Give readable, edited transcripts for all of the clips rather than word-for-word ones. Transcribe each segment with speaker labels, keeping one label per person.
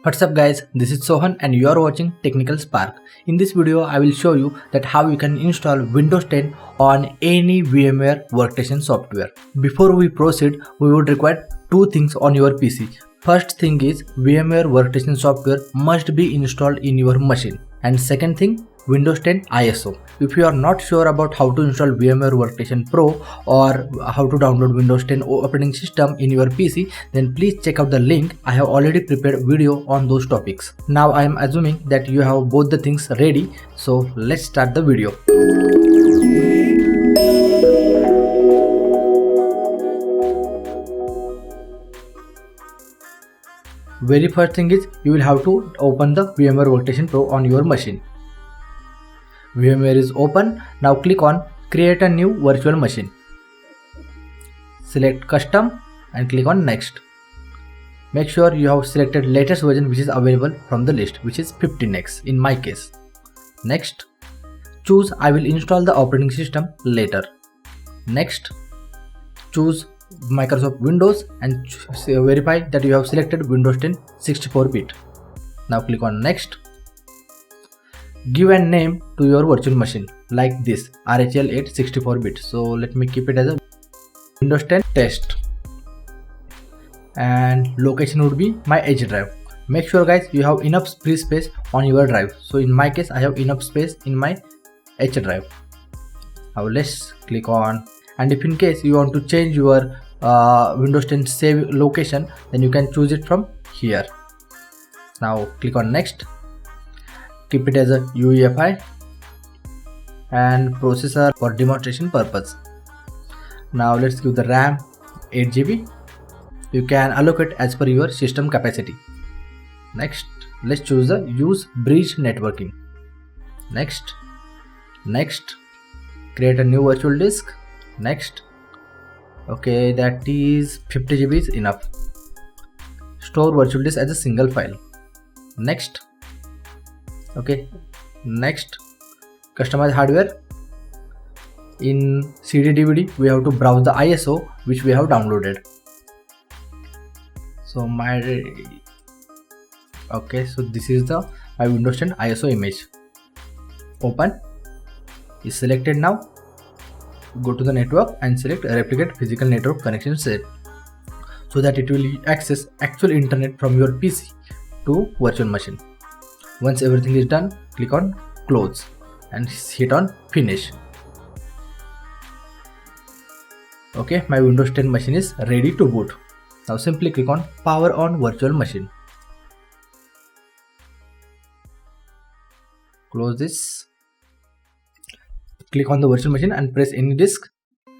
Speaker 1: What's up guys, this is Sohan and you are watching Technical Spark. In this video I will show you that how you can install Windows 10 on any VMware Workstation software. Before we proceed, we would require two things on your PC. First thing is VMware Workstation software must be installed in your machine. And second thing, Windows 10 ISO. If you are not sure about how to install VMware Workstation Pro or how to download Windows 10 operating system in your PC, then please check out the link. I have already prepared video on those topics. Now I am assuming that you have both the things ready, so let's start the video. Very first thing is you will have to open the VMware Workstation Pro on your machine. VMware is open. Now click on create a new virtual machine. Select custom and click on next. Make sure you have selected latest version which is available from the list, which is 15x in my case. Next, choose I will install the operating system later. Next, choose Microsoft Windows and verify that you have selected Windows 10 64-bit. Now click on next. Give a name to your virtual machine like this, RHEL 8 64-bit. So let me keep it as a Windows 10 test. And location would be my H drive. Make sure guys you have enough free space on your drive. So in my case I have enough space in my H drive. Now let's click on, and if in case you want to change your Windows 10 save location, then you can choose it from here. Now click on next. Keep it as a UEFI and processor for demonstration purpose. Now let's give the RAM 8 GB. You can allocate as per your system capacity. Next, let's choose the use bridge networking. Next, create a new virtual disk. Next, okay, that is 50 GB is enough. Store virtual disk as a single file. Next, okay, next, customize hardware. In CD DVD we have to browse the ISO which we have downloaded. So so this is the my Windows 10 ISO image. Open is selected. Now go to the network and select replicate physical network connection set, so that it will access actual internet from your PC to virtual machine. Once everything is done, click on close and hit on finish. Okay, my Windows 10 machine is ready to boot. Now simply click on power on virtual machine. Close this. Click on the virtual machine and press any disk.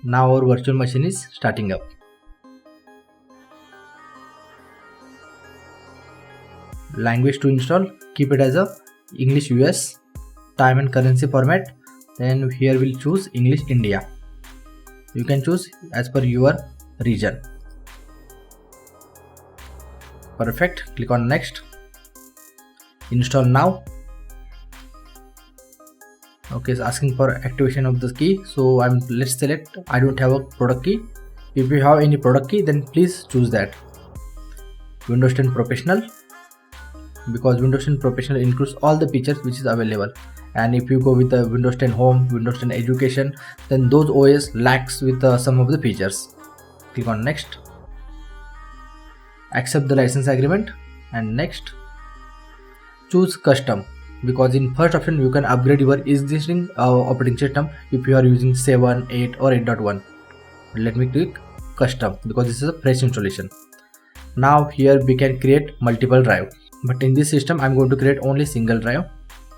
Speaker 1: Now our virtual machine is starting up. Language to install, keep it as a English US. Time and currency format, then here we'll choose English India. You can choose as per your region. Perfect. Click on next. Install now. Okay, it's asking for activation of the key, so let's select I don't have a product key. If you have any product key, then please choose that. Windows 10 Professional, because Windows 10 Professional includes all the features which is available. And if you go with the Windows 10 Home, Windows 10 Education, then those OS lacks with some of the features. Click on next. Accept the license agreement and next. Choose custom, because in first option you can upgrade your existing operating system if you are using 7, 8 or 8.1. Let me click custom because this is a fresh installation. Now here we can create multiple drive, but in this system I'm going to create only single drive.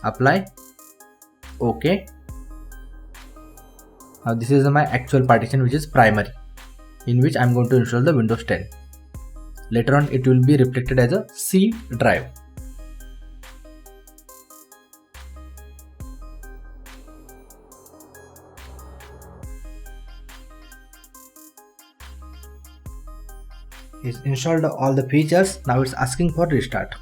Speaker 1: Apply. Okay. Now this is my actual partition which is primary, in which I'm going to install the Windows 10. Later on it will be reflected as a C drive. It's installed all the features. Now it's asking for restart.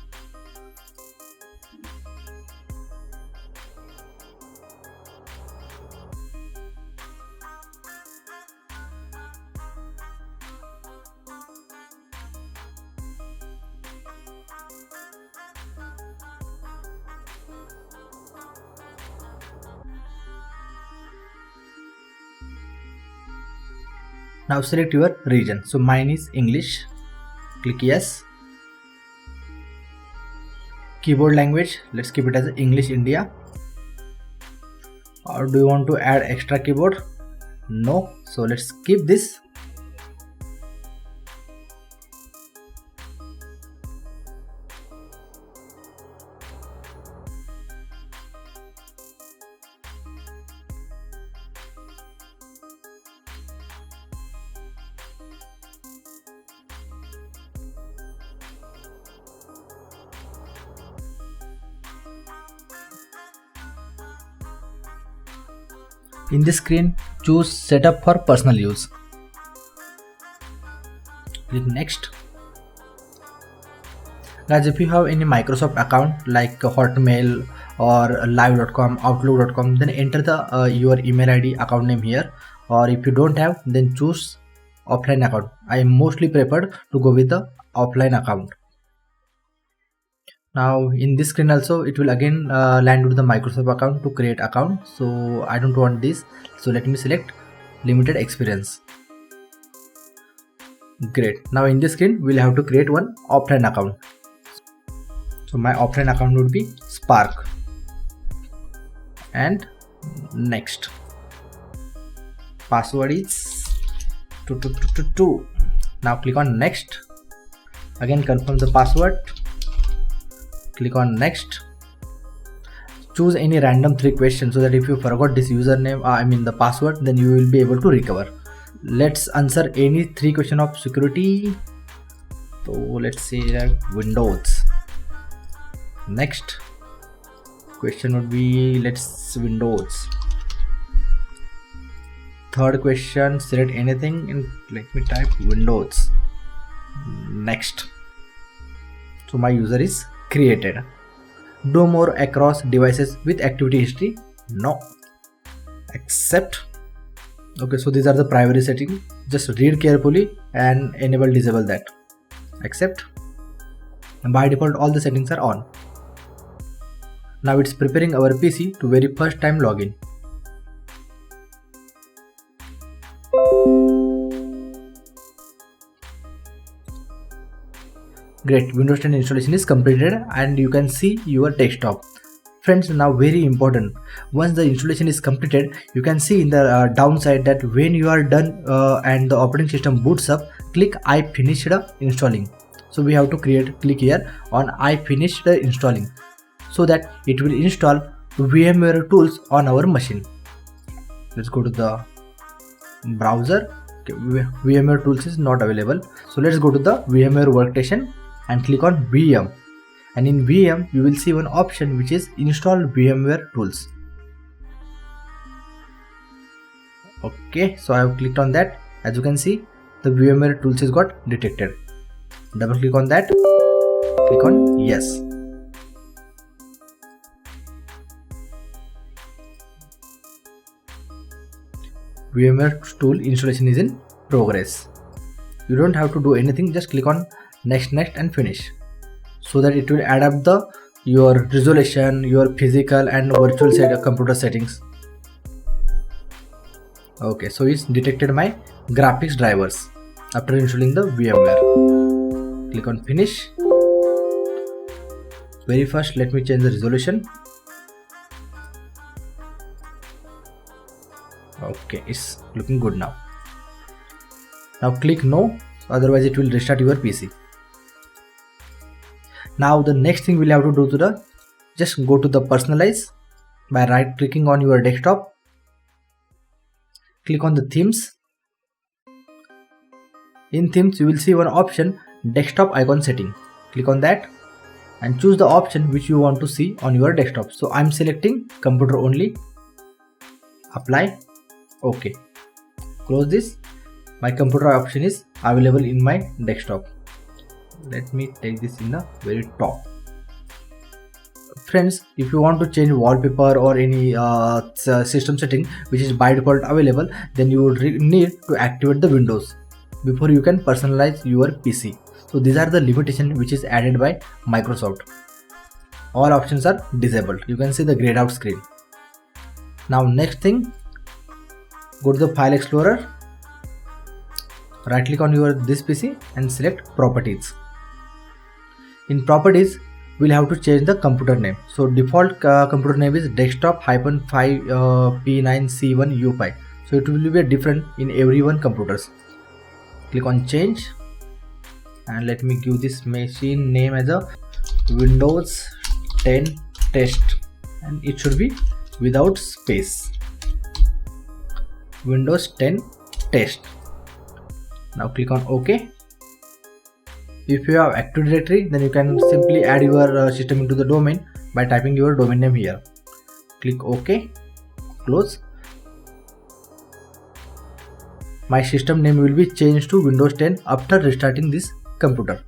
Speaker 1: Now select your region. So mine is English. Click yes. Keyboard language, let's keep it as English India. Or do you want to add extra keyboard? No, so let's keep this. In this screen, choose setup for personal use. Click next. Guys, if you have any Microsoft account like Hotmail or live.com, outlook.com, then enter your email ID account name here. Or if you don't have, then choose offline account. I mostly prefer to go with the offline account. Now in this screen also it will again land with the Microsoft account to create account. So I don't want this, so let me select limited experience. Great. Now in this screen we'll have to create one offline account. So my offline account would be Spark and next password is 222. Now click on next. Again confirm the password. Click on next. Choose any random 3 questions so that if you forgot this username, the password, then you will be able to recover. Let's answer any 3 questions of security. So let's say Windows. Next question would be Windows. Third question, select anything and let me type Windows. Next. So my user is created. Do more across devices with activity history? No. Accept. Okay, so these are the privacy settings. Just read carefully and enable disable that. Accept. And by default all the settings are on. Now it's preparing our PC to very first time login. Great, Windows 10 installation is completed and you can see your desktop. Friends, now very important, once the installation is completed, you can see in the downside that when you are done and the operating system boots up, click I finished installing. So we have to click here on I finished installing so that it will install VMware tools on our machine. Let's go to the browser. Okay, VMware tools is not available, so let's go to the VMware workstation and click on VM, and in VM you will see one option which is install VMware tools. Okay, so I have clicked on that. As you can see, the VMware tools is got detected. Double click on that, click on yes. VMware tool installation is in progress. You don't have to do anything, just click on next and finish, so that it will add up your resolution, your physical and virtual computer settings. Okay, so it's detected my graphics drivers after installing the VMware. Click on finish. Very first, let me change the resolution. Okay, it's looking good now. Now click no, otherwise it will restart your PC. Now the next thing we'll have to do just go to the personalize by right clicking on your desktop. Click on the themes. In themes you will see one option, desktop icon setting. Click on that and choose the option which you want to see on your desktop. So I'm selecting computer only. Apply. Okay. Close this. My computer option is available in my desktop. Let me take this in the very top. Friends, if you want to change wallpaper or any system setting which is by default available, then you would need to activate the Windows before you can personalize your PC. So these are the limitations which is added by Microsoft. All options are disabled. You can see the grayed out screen. Now next thing, go to the File Explorer. right click on your this PC and select properties. In properties, we'll have to change the computer name. So default computer name is desktop-5P9C1UPI. So it will be different in every one computers. Click on change and let me give this machine name as a Windows 10 test, and it should be without space. Windows 10 test. Now click on OK. If you have Active Directory, then you can simply add your system into the domain by typing your domain name here. Click OK, close. My system name will be changed to Windows 10 after restarting this computer.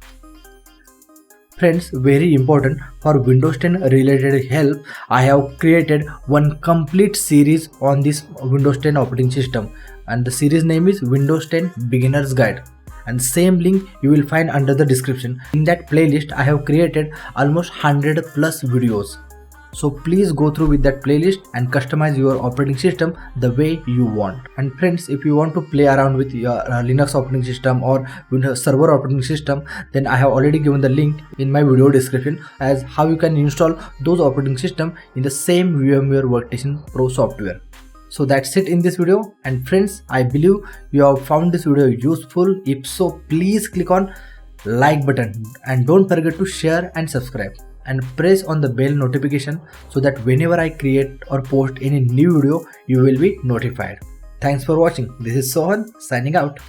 Speaker 1: Friends, very important, for Windows 10 related help, I have created one complete series on this Windows 10 operating system, and the series name is Windows 10 Beginner's Guide, and same link you will find under the description. In that playlist I have created almost 100 plus videos, so please go through with that playlist and customize your operating system the way you want. And friends, if you want to play around with your Linux operating system or Windows Server operating system, then I have already given the link in my video description as how you can install those operating system in the same VMware Workstation Pro software. So that's it in this video, and friends, I believe you have found this video useful. If so, please click on like button and don't forget to share and subscribe, and press on the bell notification so that whenever I create or post any new video, you will be notified. Thanks for watching. This is Sohan signing out.